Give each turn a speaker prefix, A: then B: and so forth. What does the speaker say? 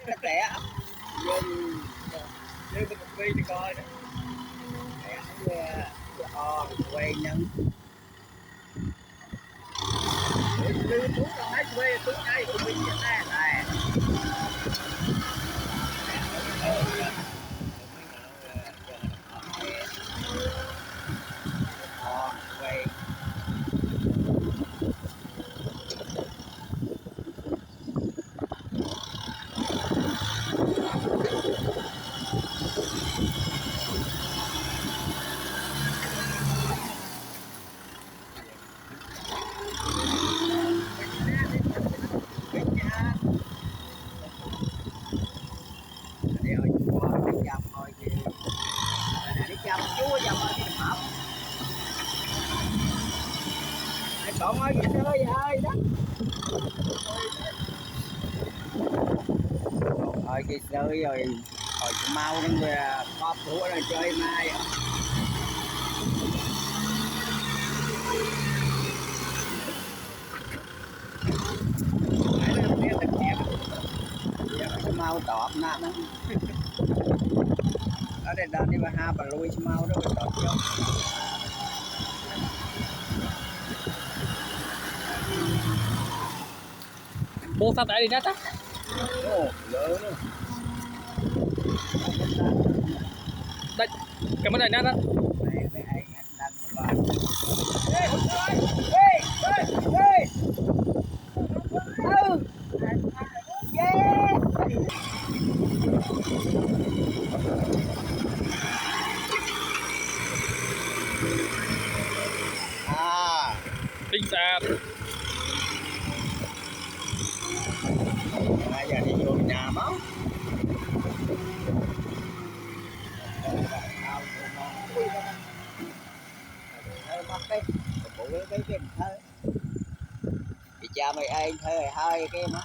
A: Cái tẻ dương dương một phi thì coi đó tẻ quay nhân đưa xuống là mấy quê xuống đây cũng bị như thế này quay còn ơi cái ơi ơi đó ơi cái sơi rồi hồi mau nó người bóp thủ rồi chơi mai mau tọt nè nó ở đây đàn đi mà ha bà lui mau đó tọt vô
B: bố sao tại đi nát á
A: lớn nữa
B: đây cái vấn đề nát á tinh sàn
A: giờ đi vô nhà máu bắt cái bộ cái thơ thì cha mày ai thơ hai cái má